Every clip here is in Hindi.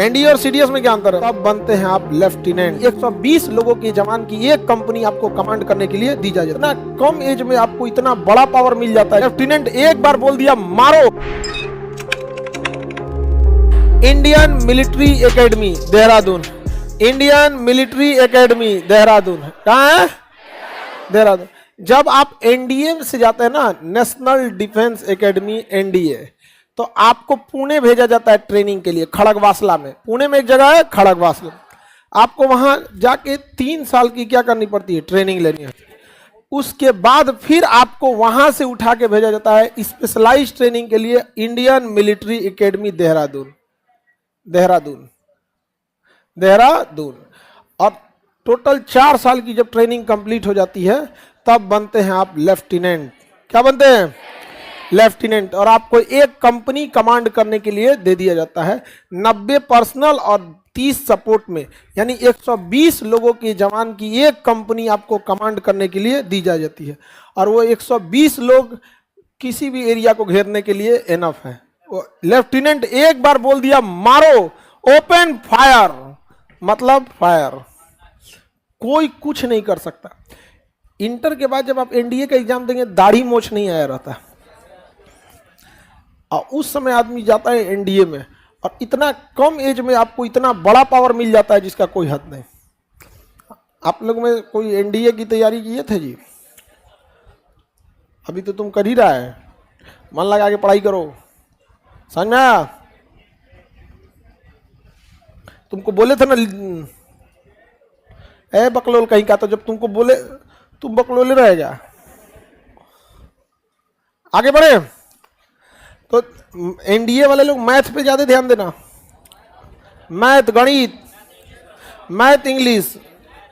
एनडीए और सीडीएस में क्या अंतर है? तब बनते हैं आप लेफ्टिनेंट। 120 लोगों की जवान की एक कंपनी आपको कमांड करने के लिए दी जाती है। इतना कम एज में आपको इतना बड़ा पावर मिल जाता है। लेफ्टिनेंट एक बार बोल दिया मारो। Indian military academy Dehradun, Indian military academy Dehradun. कहाँ है? देहरादून। जब आप एनडीए से जाते हैं ना, नेशनल डिफेंस एकेडमी एनडीए, तो आपको पुणे भेजा जाता है ट्रेनिंग के लिए। खड़गवासला में, पुणे में एक जगह है खड़गवासला, आपको वहां जाके 3 साल की क्या करनी पड़ती है? ट्रेनिंग लेनी है। उसके बाद फिर आपको वहां से उठा के भेजा जाता है स्पेशलाइज्ड ट्रेनिंग के लिए Indian military academy Dehradun. Dehradun, Dehradun. और टोटल 4 साल की जब ट्रेनिंग कंप्लीट हो जाती है तब बनते हैं आप लेफ्टिनेंट। क्या बनते हैं? लेफ्टिनेंट। और आपको एक कंपनी कमांड करने के लिए दे दिया जाता है। 90 पर्सनल और 30 सपोर्ट में, यानी 120 लोगों की जवान की एक कंपनी आपको कमांड करने के लिए दी जाती है। और वो 120 लोग किसी भी एरिया को घेरने के लिए एनफ है। लेफ्टिनेंट एक बार बोल दिया मारो, ओपन फायर, मतलब फायर, कोई कुछ नहीं कर सकता। इंटर के बाद जब आप एनडीए का एग्जाम देंगे, दाढ़ी मोछ नहीं आया रहता, और उस समय आदमी जाता है एनडीए में, और इतना कम एज में आपको इतना बड़ा पावर मिल जाता है जिसका कोई हद नहीं। आप लोग में कोई एनडीए की तैयारी किए थे जी? अभी तो तुम कर ही रहा है, मन लगा के पढ़ाई करो। समझ में आया? तुमको बोले थे ना ए बकलोल कहीं का, तो जब तुमको बोले तुम बकलोले रहेगा। आगे बढ़े तो एनडीए वाले लोग मैथ पे ज्यादा ध्यान देना। मैथ, गणित, मैथ इंग्लिश।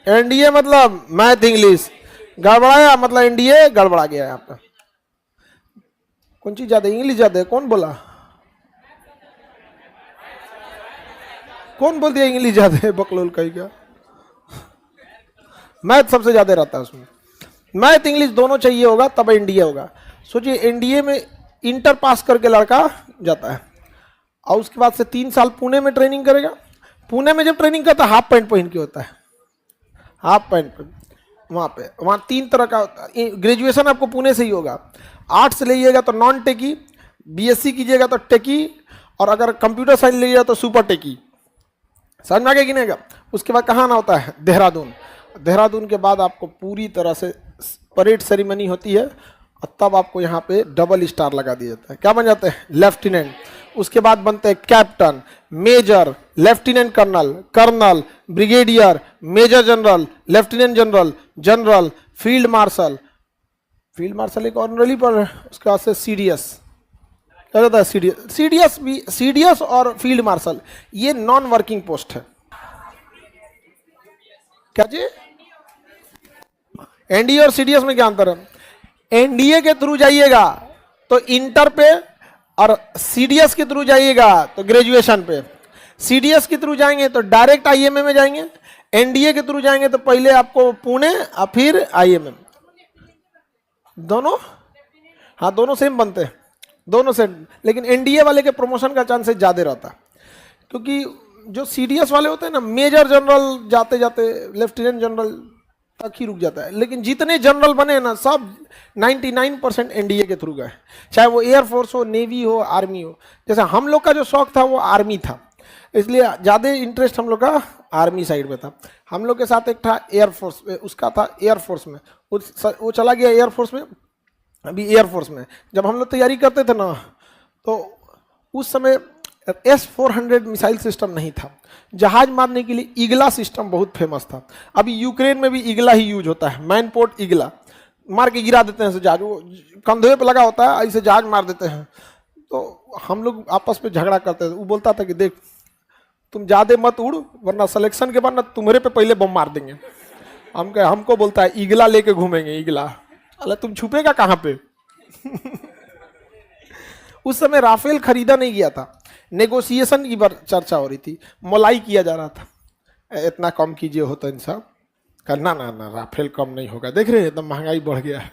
एनडीए मतलब मैथ इंग्लिश, गड़बड़ाया मतलब एनडीए गड़बड़ा गया। यहाँ पे कौन चीज ज्यादा? इंग्लिश ज्यादा है। कौन बोला? कौन बोल दिया इंग्लिश ज्यादा है? बकलोल कहीं का। मैथ सबसे ज्यादा रहता है उसमें। मैथ इंग्लिश दोनों चाहिए होगा तब एनडीए होगा। सोचिए एनडीए में इंटर पास करके लड़का जाता है, और उसके बाद से 3 साल पुणे में ट्रेनिंग करेगा। पुणे में जब ट्रेनिंग करता है हाफ पैंट पहन के होता है, हाफ पैंट वहाँ 3 तरह का होता है। ग्रेजुएशन आपको पुणे से ही होगा। आर्ट्स लीजिएगा तो नॉन टेकी, बीएससी कीजिएगा तो टेकी, और अगर कंप्यूटर साइंस लीजिएगा तो सुपर टेकी। समझ में आ गया कि नहीं? उसके बाद कहाँ आना होता है? देहरादून। देहरादून के बाद आपको पूरी तरह से परेड सेरेमनी होती है, और तब आपको यहाँ पे डबल स्टार लगा दिया जाता है। क्या बन जाते हैं? लेफ्टिनेंट। उसके बाद बनते हैं captain, major, lieutenant colonel, colonel, brigadier, major general, lieutenant general, general, field marshal. Field marshal एक ऑनरली पर, उसके बाद से सीडीएस। क्या होता है? सीडीएस। सीडीएस भी, सीडीएस और फील्ड मार्शल ये नॉन वर्किंग पोस्ट है। क्या जी? एनडीए और सीडीएस में क्या अंतर है? एनडीए के थ्रू जाइएगा तो इंटर पे, और सीडीएस के थ्रू जाइएगा तो ग्रेजुएशन पे। सीडीएस के थ्रू जाएंगे तो डायरेक्ट आईएमए में जाएंगे। एनडीए के थ्रू जाएंगे तो पहले आपको पुणे और फिर आईएमए। दोनों, हाँ दोनों सेम बनते हैं, दोनों सेम। लेकिन एनडीए वाले के प्रमोशन का चांसेस ज्यादा रहता है, क्योंकि जो सीडीएस वाले होते हैं ना, मेजर जनरल जाते जाते लेफ्टिनेंट जनरल तक ही रुक जाता है। लेकिन जितने जनरल बने हैं ना, सब 99% एनडीए के थ्रू गए, चाहे वो एयरफोर्स हो, नेवी हो, आर्मी हो। जैसे हम लोग का जो शौक था वो आर्मी था, इसलिए ज़्यादा इंटरेस्ट हम लोग का आर्मी साइड में था। हम लोग के साथ एक था एयरफोर्स, उसका था एयरफोर्स में, वो चला गया एयरफोर्स में। अभी एयरफोर्स में जब हम लोग तैयारी करते थे ना, तो उस समय S-400 मिसाइल सिस्टम नहीं था। जहाज मारने के लिए ईगला सिस्टम बहुत फेमस था। अभी यूक्रेन में भी ईगला ही यूज होता है। मैनपोर्ट ईगला मार के गिरा देते हैं जहाज, वो कंधे पे लगा होता है, ऐसे जहाज मार देते हैं। तो हम लोग आपस में झगड़ा करते थे। वो बोलता था कि देख तुम ज्यादा मत उड़, वरना सिलेक्शन के बाद ना तुम्हारे पे पहले बम मार देंगे। हमको बोलता है ईगला लेके घूमेंगे। ईगला, अरे तुम छुपेगा कहाँ पे? उस समय राफेल खरीदा नहीं गया था, नेगोशिएशन की चर्चा हो रही थी, मलाई किया जा रहा था। इतना कम कीजिए, होता इंसान करना ना, राफेल कम नहीं होगा। देख रहे हैं एकदम महंगाई बढ़ गया है।